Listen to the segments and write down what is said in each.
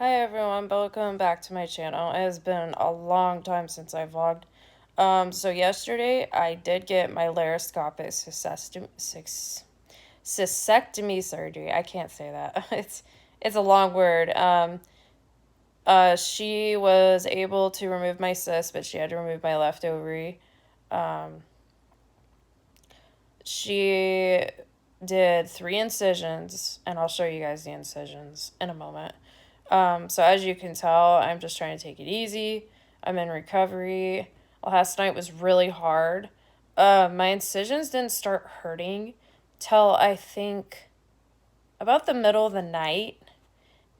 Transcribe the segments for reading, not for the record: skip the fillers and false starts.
Hi everyone, welcome back to my channel. It has been a long time since I vlogged. So yesterday I did get my laparoscopic cystectomy surgery. I can't say that. It's a long word. She was able to remove my cyst, but she had to remove my left ovary. Um, she did 3 incisions, and I'll show you guys the incisions in a moment. So as you can tell, I'm just trying to take it easy. I'm in recovery. Last night was really hard. My incisions didn't start hurting till I think about the middle of the night.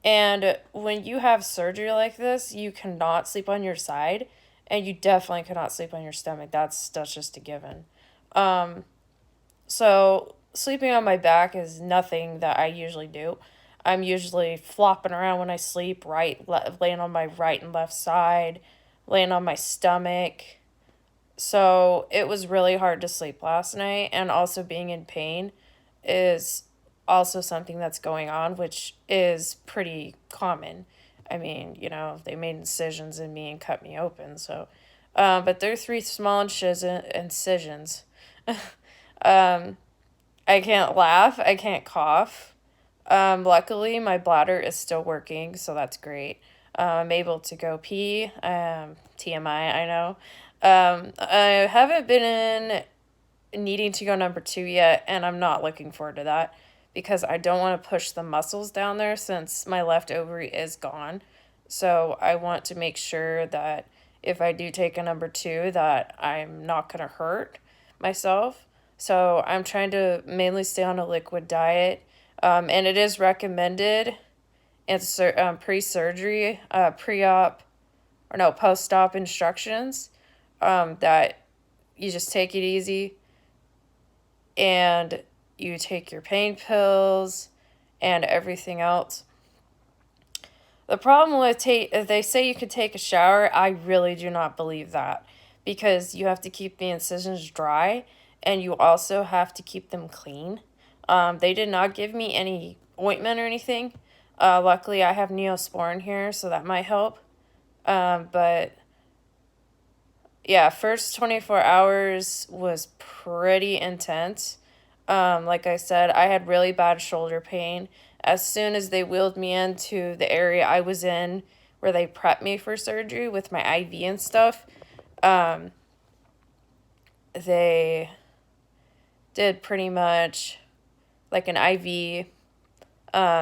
And when you have surgery like this, you cannot sleep on your side, and you definitely cannot sleep on your stomach. That's just a given. Um, so sleeping on my back is nothing that I usually do. I'm usually flopping around when I sleep, laying on my right and left side, laying on my stomach. So it was really hard to sleep last night, and also being in pain is also something that's going on, which is pretty common. I mean, they made incisions in me and cut me open, so. But they're 3 small incisions. um, I can't laugh. I can't cough. Luckily, my bladder is still working, so that's great. I'm able to go pee. TMI, I know. I haven't been in needing to go number 2 yet, and I'm not looking forward to that because I don't want to push the muscles down there since my left ovary is gone. So I want to make sure that if I do take a number 2, that I'm not going to hurt myself. So I'm trying to mainly stay on a liquid diet. And it is recommended in pre-surgery, pre-op, or no, post-op instructions, that you just take it easy and you take your pain pills and everything else. The problem with they say you could take a shower, I really do not believe that because you have to keep the incisions dry and you also have to keep them clean. They did not give me any ointment or anything. Luckily, I have Neosporin here, so that might help. But yeah, first 24 hours was pretty intense. Like I said, I had really bad shoulder pain. As soon as they wheeled me into the area I was in where they prepped me for surgery with my IV and stuff, um, they did pretty much like an IV.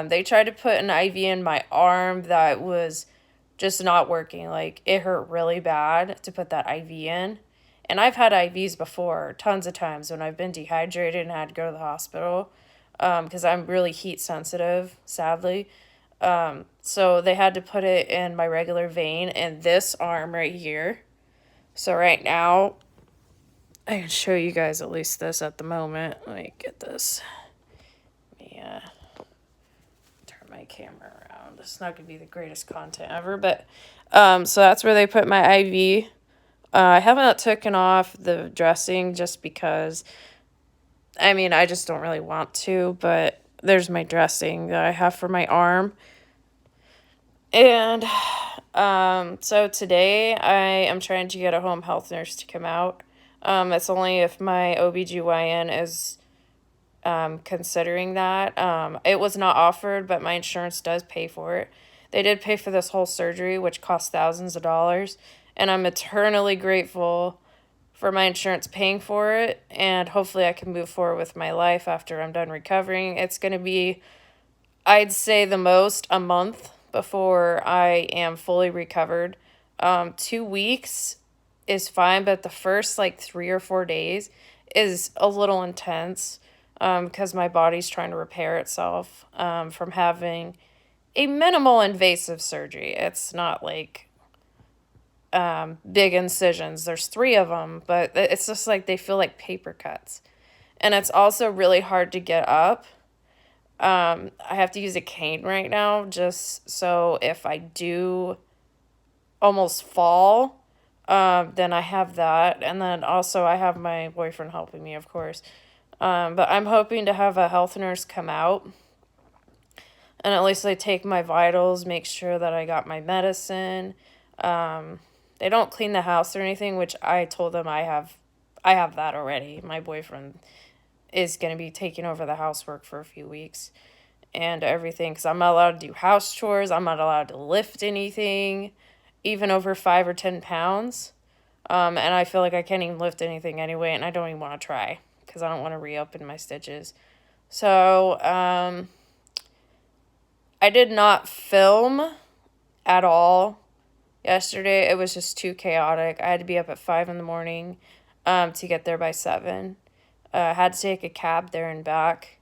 They tried to put an IV in my arm that was just not working. Like, it hurt really bad to put that IV in. And I've had IVs before, tons of times when I've been dehydrated and had to go to the hospital because I'm really heat sensitive, sadly. So they had to put it in my regular vein in this arm right here. So right now, I can show you guys at least this at the moment. Let me get this. Yeah, turn my camera around. This is not going to be the greatest content ever, but so that's where they put my IV. I haven't taken off the dressing just because, I mean, I just don't really want to, but there's my dressing that I have for my arm. And so today I am trying to get a home health nurse to come out. It's only if my OBGYN is considering that. It was not offered, but my insurance does pay for it. They did pay for this whole surgery, which cost thousands of dollars, and I'm eternally grateful for my insurance paying for it, and hopefully I can move forward with my life after I'm done recovering. It's going to be, I'd say, the most a month before I am fully recovered. 2 weeks is fine, but the first like 3 or 4 days is a little intense because my body's trying to repair itself from having a minimal invasive surgery. It's not like big incisions. There's 3 of them, but it's just like they feel like paper cuts. And it's also really hard to get up. I have to use a cane right now just so if I do almost fall, then I have that. And then also I have my boyfriend helping me, of course. But I'm hoping to have a health nurse come out And at least they take my vitals, make sure that I got my medicine. They don't clean the house or anything, which I told them I have that already. My boyfriend is going to be taking over the housework for a few weeks and everything, because I'm not allowed to do house chores. I'm not allowed to lift anything, even over 5 or 10 pounds. And I feel like I can't even lift anything anyway, and I don't even want to try because I don't want to reopen my stitches. So, I did not film at all yesterday. It was just too chaotic. I had to be up at 5 in the morning to get there by 7. I had to take a cab there and back.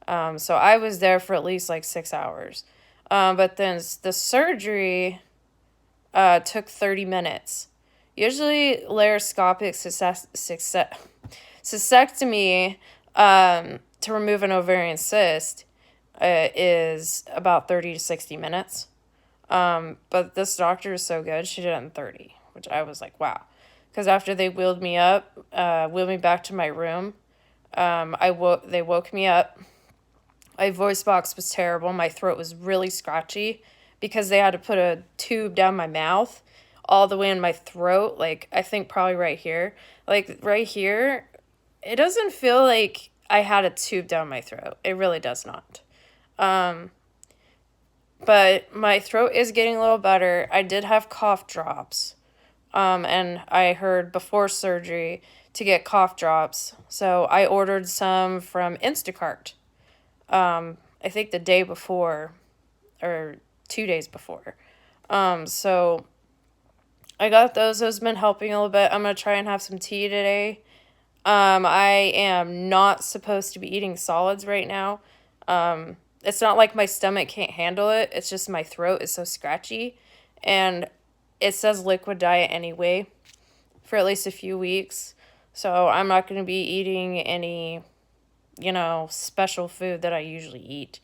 So I was there for at least like 6 hours. But then the surgery took 30 minutes. Usually laroscopic cystectomy to remove an ovarian cyst is about 30 to 60 minutes. But this doctor is so good, she did it in 30, which I was like, wow. Because after they wheeled me back to my room, they woke me up. My voice box was terrible. My throat was really scratchy because they had to put a tube down my mouth all the way in my throat. Like, I think probably right here. Like, right here, it doesn't feel like I had a tube down my throat. It really does not. But my throat is getting a little better. I did have cough drops. And I heard before surgery to get cough drops. So I ordered some from Instacart. I think the day before or 2 days before. So I got those. Those have been helping a little bit. I'm going to try and have some tea today. I am not supposed to be eating solids right now. It's not like my stomach can't handle it. It's just my throat is so scratchy. And it says liquid diet anyway for at least a few weeks. So I'm not going to be eating any, special food that I usually eat.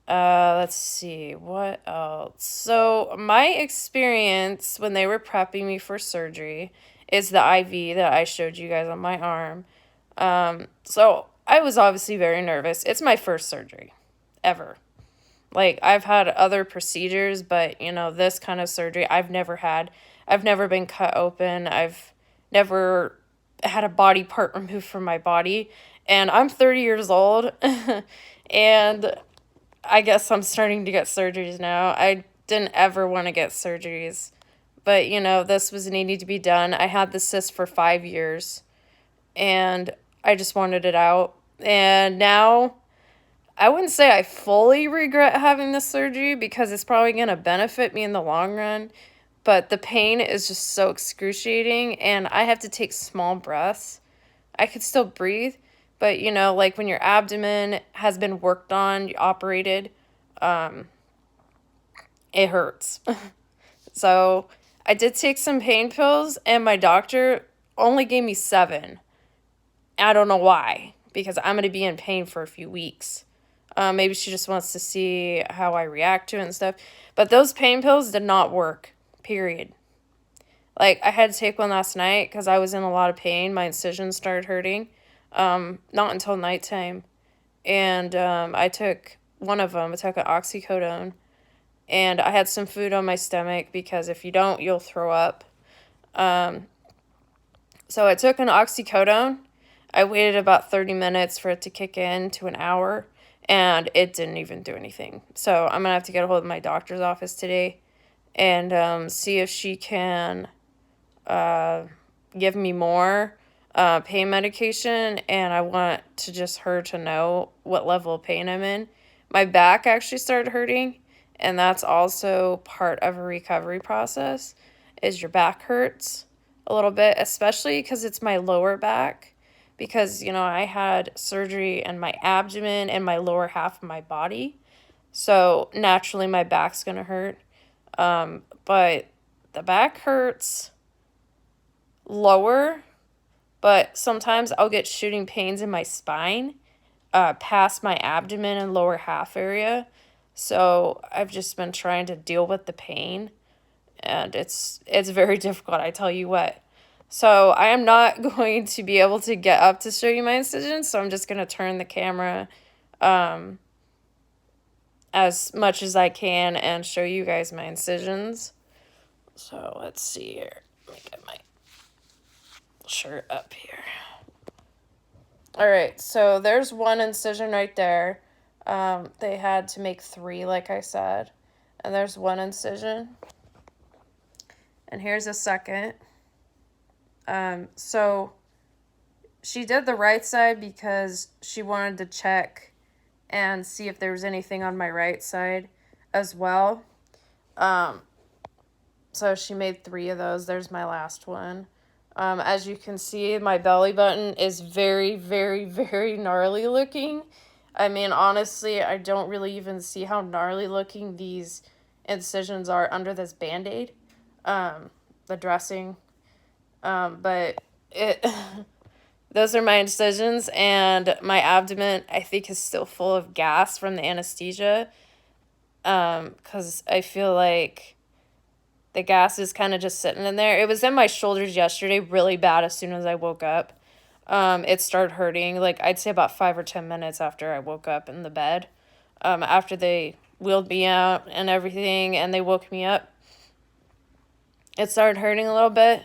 Let's see, what else? So my experience when they were prepping me for surgery is the IV that I showed you guys on my arm. So I was obviously very nervous. It's my first surgery ever. Like, I've had other procedures, but, this kind of surgery I've never had. I've never been cut open. I've never had a body part removed from my body. And I'm 30 years old. And I guess I'm starting to get surgeries now. I didn't ever want to get surgeries. But, this was needing to be done. I had the cyst for 5 years. And I just wanted it out. And now, I wouldn't say I fully regret having this surgery because it's probably going to benefit me in the long run. But the pain is just so excruciating, and I have to take small breaths. I could still breathe, but, like when your abdomen has been worked on, you operated, it hurts. So I did take some pain pills, and my doctor only gave me 7. I don't know why, because I'm going to be in pain for a few weeks. Maybe she just wants to see how I react to it and stuff. But those pain pills did not work, period. Like, I had to take one last night because I was in a lot of pain. My incisions started hurting. Not until nighttime. And I took one of them. I took an oxycodone. And I had some food on my stomach because if you don't, you'll throw up. So I took an oxycodone. I waited about 30 minutes for it to kick in to an hour. And it didn't even do anything. So I'm going to have to get a hold of my doctor's office today and see if she can give me more pain medication. And I want to just her to know what level of pain I'm in. My back actually started hurting. And that's also part of a recovery process, is your back hurts a little bit, especially because it's my lower back. Because, I had surgery in my abdomen and my lower half of my body. So, naturally, my back's going to hurt. But the back hurts lower. But sometimes I'll get shooting pains in my spine past my abdomen and lower half area. So, I've just been trying to deal with the pain. And it's very difficult, I tell you what. So I am not going to be able to get up to show you my incisions, so I'm just going to turn the camera as much as I can and show you guys my incisions. So let's see here. Let me get my shirt up here. All right, so there's one incision right there. They had to make 3, like I said. And there's one incision. And here's a second. So she did the right side because she wanted to check and see if there was anything on my right side as well. So she made 3 of those. There's my last one. As you can see, my belly button is very, very, very gnarly looking. I mean, honestly, I don't really even see how gnarly looking these incisions are under this Band-Aid, the dressing. But it, those are my incisions, and my abdomen, I think, is still full of gas from the anesthesia, because I feel like the gas is kind of just sitting in there. It was in my shoulders yesterday really bad as soon as I woke up. It started hurting, like, I'd say about 5 or 10 minutes after I woke up in the bed. After they wheeled me out and everything, and they woke me up, it started hurting a little bit.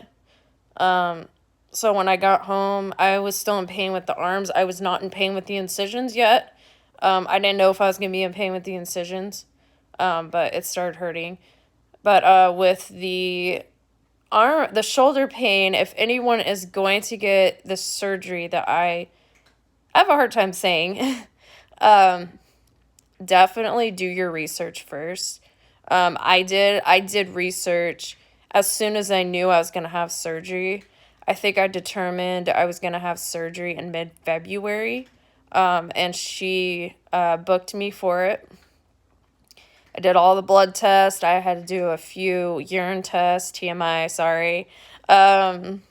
So when I got home, I was still in pain with the arms. I was not in pain with the incisions yet. I didn't know if I was going to be in pain with the incisions, but it started hurting. But with the shoulder pain, if anyone is going to get the surgery that I have a hard time saying, definitely do your research first. I did research as soon as I knew I was going to have surgery. I think I determined I was going to have surgery in mid-February, and she booked me for it. I did all the blood tests. I had to do a few urine tests, TMI, sorry. And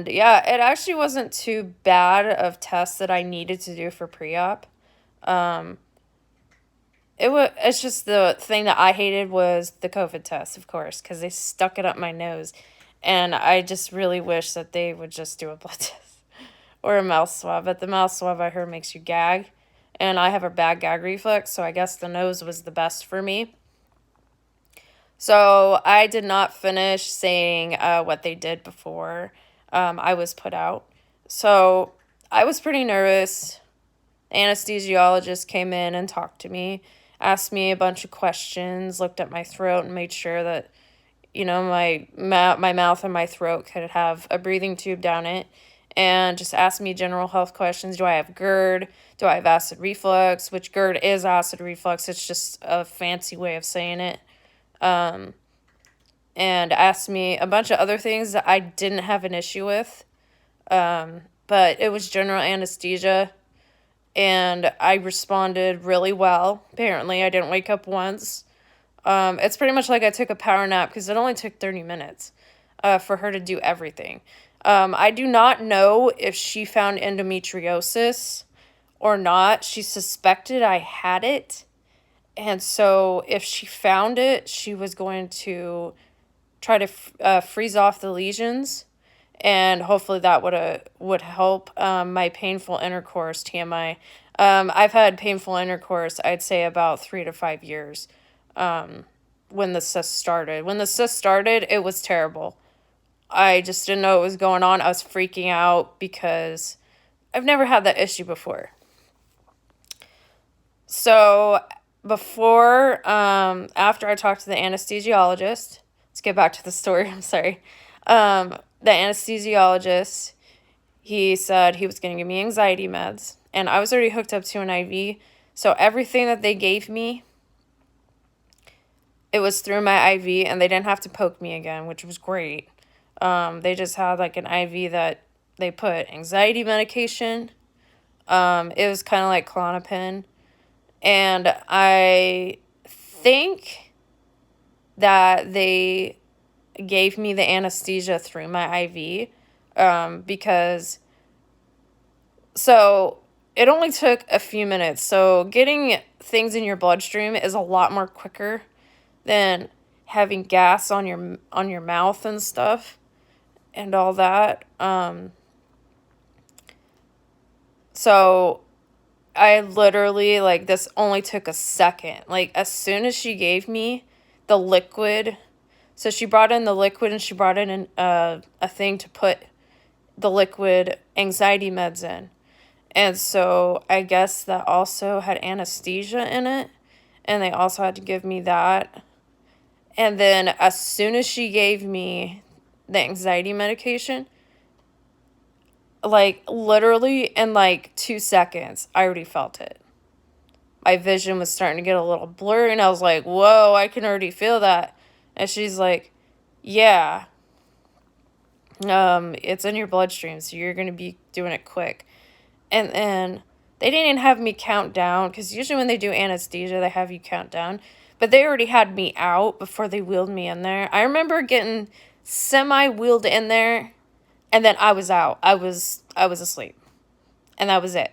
yeah, it actually wasn't too bad of tests that I needed to do for pre-op. It's just the thing that I hated was the COVID test, of course, because they stuck it up my nose. And I just really wish that they would just do a blood test or a mouth swab. But the mouth swab, I heard, makes you gag. And I have a bad gag reflex, so I guess the nose was the best for me. So I did not finish saying what they did before I was put out. So I was pretty nervous. The anesthesiologist came in and talked to me, asked me a bunch of questions, looked at my throat and made sure that, you know, my mouth and my throat could have a breathing tube down it, and just asked me general health questions. Do I have GERD? Do I have acid reflux? Which GERD is acid reflux. It's just a fancy way of saying it. And asked me a bunch of other things that I didn't have an issue with. But it was general anesthesia, and I responded really well. Apparently, I didn't wake up once. It's pretty much like I took a power nap because it only took 30 minutes for her to do everything. I do not know if she found endometriosis or not. She suspected I had it. And so if she found it, she was going to try to freeze off the lesions. And hopefully that would help. My painful intercourse, TMI. I've had painful intercourse, I'd say, about 3 to 5 years when the cyst started. When the cyst started, it was terrible. I just didn't know what was going on. I was freaking out because I've never had that issue before. So after I talked to the anesthesiologist, let's get back to the story, I'm sorry. The anesthesiologist, he said he was going to give me anxiety meds, and I was already hooked up to an IV, so everything that they gave me, it was through my IV, and they didn't have to poke me again, which was great. They just had like an IV that they put anxiety medication. It was kind of like Klonopin. And I think that they gave me the anesthesia through my IV because, so it only took a few minutes. So getting things in your bloodstream is a lot more quicker than having gas on your mouth and stuff and all that. So I literally, like, this only took a second. Like, as soon as she gave me the liquid, so she brought in the liquid and she brought in a thing to put the liquid anxiety meds in. And so I guess that also had anesthesia in it. And they also had to give me that. And then as soon as she gave me the anxiety medication, like literally in like 2 seconds, I already felt it. My vision was starting to get a little blurry, and I was like, whoa, I can already feel that. And she's like, yeah, it's in your bloodstream, so you're going to be doing it quick. And then they didn't have me count down, because usually when they do anesthesia, they have you count down. But they already had me out before they wheeled me in there. I remember getting semi-wheeled in there, and then I was out. I was asleep. And that was it.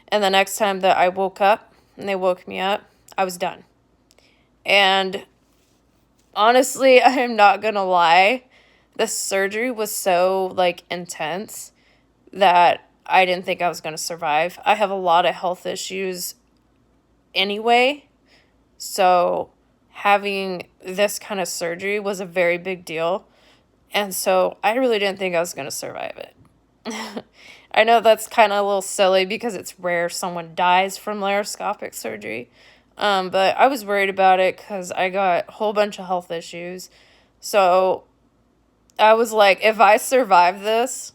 And the next time that I woke up, and they woke me up, I was done. And honestly, I am not gonna lie, the surgery was so, like, intense that I didn't think I was gonna survive. I have a lot of health issues anyway, so having this kind of surgery was a very big deal. And so I really didn't think I was gonna survive it. I know that's kind of a little silly because it's rare someone dies from laparoscopic surgery. But I was worried about it because I got a whole bunch of health issues. So I was like, if I survive this,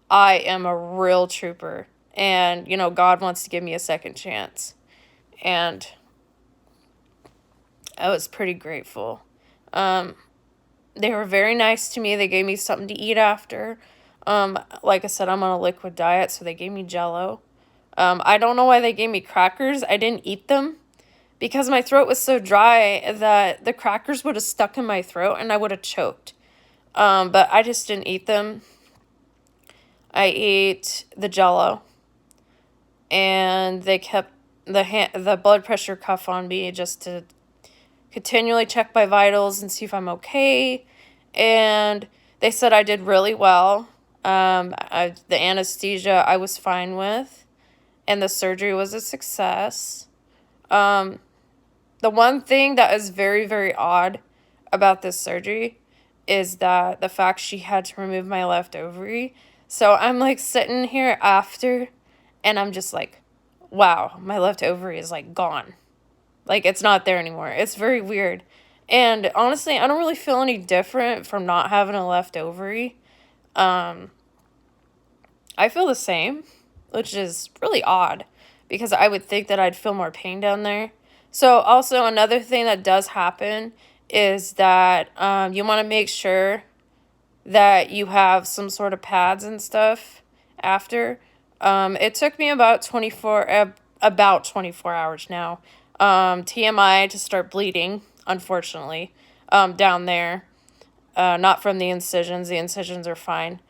I am a real trooper. And, you know, God wants to give me a second chance. And I was pretty grateful. They were very nice to me. They gave me something to eat after. Like I said, I'm on a liquid diet, so they gave me Jell-O. I don't know why they gave me crackers. I didn't eat them because my throat was so dry that the crackers would have stuck in my throat and I would have choked. But I just didn't eat them. I ate the Jell-O, and they kept the blood pressure cuff on me just to continually check my vitals and see if I'm okay. And they said I did really well. The anesthesia I was fine with, and the surgery was a success. The one thing that is very, very odd about this surgery is that the fact she had to remove my left ovary. So I'm like sitting here after, and I'm just like, wow, my left ovary is like gone. Like, it's not there anymore. It's very weird. And honestly, I don't really feel any different from not having a left ovary. I feel the same, which is really odd because I would think that I'd feel more pain down there. So also another thing that does happen is that you want to make sure that you have some sort of pads and stuff after. It took me about 24 hours now. TMI to start bleeding, unfortunately, down there. Not from the incisions. The incisions are fine.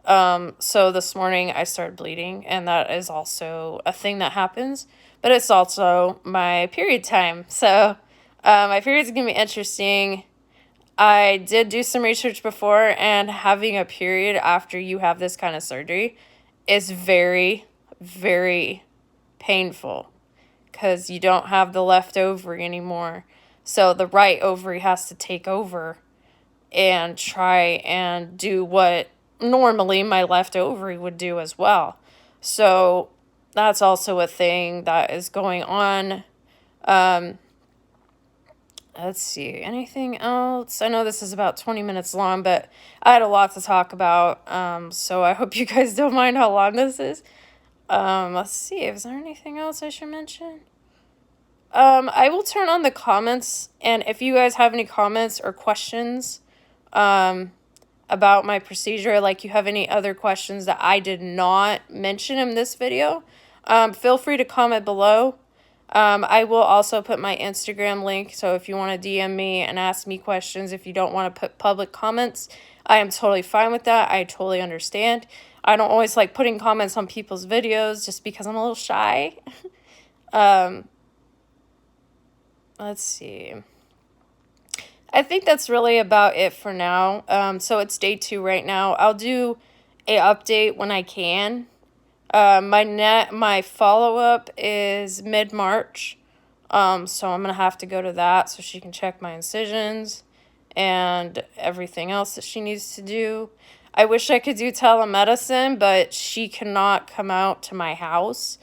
So this morning I started bleeding, and that is also a thing that happens, but it's also my period time. So, my period's gonna be interesting. I did do some research before, and having a period after you have this kind of surgery is very, very painful because you don't have the left ovary anymore. So the right ovary has to take over and try and do what normally my left ovary would do as well. So that's also a thing that is going on. Let's see, anything else? I know this is about 20 minutes long, but I had a lot to talk about. So I hope you guys don't mind how long this is. Let's see, is there anything else I should mention? I will turn on the comments, and if you guys have any comments or questions, about my procedure, like you have any other questions that I did not mention in this video, feel free to comment below. I will also put my Instagram link, so if you want to DM me and ask me questions, if you don't want to put public comments, I am totally fine with that. I totally understand. I don't always like putting comments on people's videos just because I'm a little shy. Let's see. I think that's really about it for now. So it's day 2 right now. I'll do a update when I can. My follow-up is mid-March. So I'm gonna have to go to that so she can check my incisions and everything else that she needs to do. I wish I could do telemedicine, but she cannot come out to my house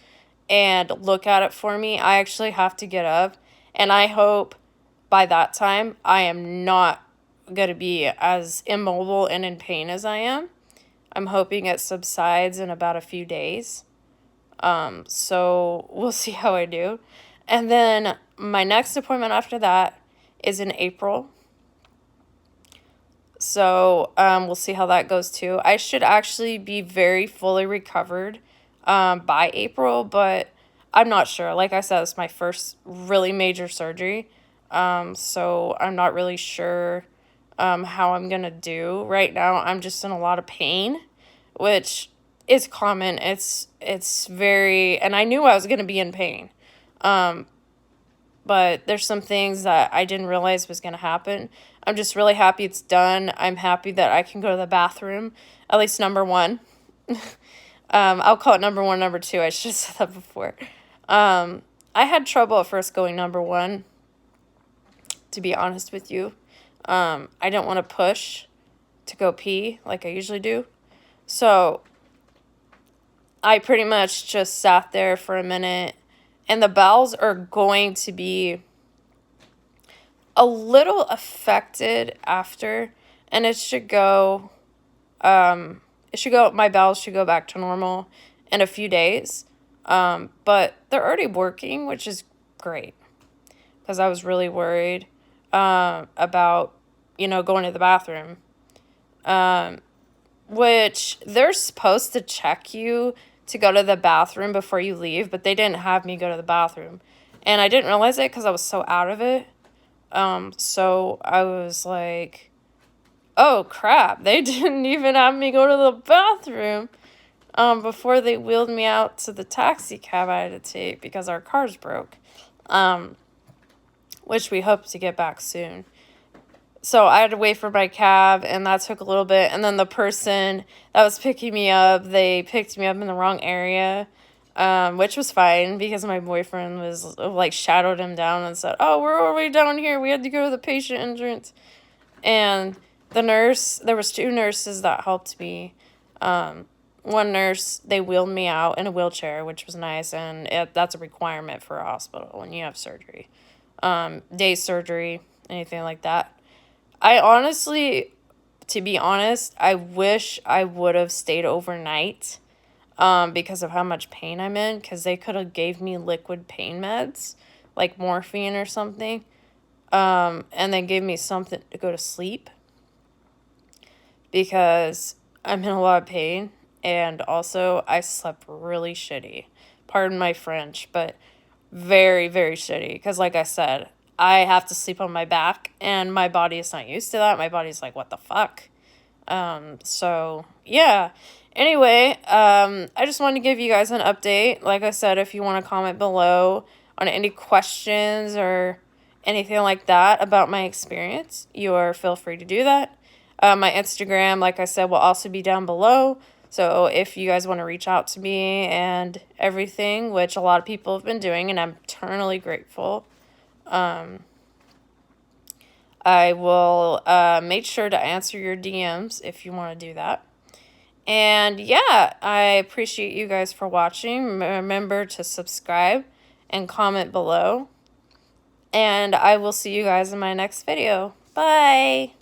and look at it for me. I actually have to get up, and I hope by that time I am not going to be as immobile and in pain as I am. I'm hoping it subsides in about a few days. So we'll see how I do. And then my next appointment after that is in April. So we'll see how that goes too. I should actually be very fully recovered by April, but I'm not sure. Like I said, it's my first really major surgery. So I'm not really sure how I'm going to do. Right now, I'm just in a lot of pain, which is common. It's very, and I knew I was going to be in pain. But there's some things that I didn't realize was going to happen. I'm just really happy it's done. I'm happy that I can go to the bathroom, at least number one. I'll call it number one, number two. I should have said that before. I had trouble at first going number one, to be honest with you. I didn't want to push to go pee like I usually do. So I pretty much just sat there for a minute, and the bowels are going to be a little affected after, and it should go, my bowels should go back to normal in a few days. But they're already working, which is great, because I was really worried about, going to the bathroom. Which they're supposed to check you to go to the bathroom before you leave, but they didn't have me go to the bathroom. And I didn't realize it because I was so out of it. So I was like, oh crap, they didn't even have me go to the bathroom before they wheeled me out to the taxi cab I had to take because our cars broke, which we hope to get back soon. So I had to wait for my cab, and that took a little bit. And then the person that was picking me up, they picked me up in the wrong area, which was fine because my boyfriend was shadowed him down and said, oh, we're all the way down here. We had to go to the patient entrance. And the nurse, there was 2 nurses that helped me. One nurse, they wheeled me out in a wheelchair, which was nice. And that's a requirement for a hospital when you have surgery. Day surgery, anything like that. I honestly, to be honest, I wish I would have stayed overnight because of how much pain I'm in, because they could have gave me liquid pain meds, like morphine or something, and then gave me something to go to sleep because I'm in a lot of pain, and also I slept really shitty. Pardon my French, but very, very shitty, because like I said, I have to sleep on my back, and my body is not used to that. My body's like, what the fuck? So, yeah. Anyway, I just wanted to give you guys an update. Like I said, if you want to comment below on any questions or anything like that about my experience, feel free to do that. My Instagram, like I said, will also be down below. So if you guys want to reach out to me and everything, which a lot of people have been doing, and I'm eternally grateful, I will make sure to answer your DMs if you want to do that. And yeah, I appreciate you guys for watching. Remember to subscribe and comment below. And I will see you guys in my next video. Bye!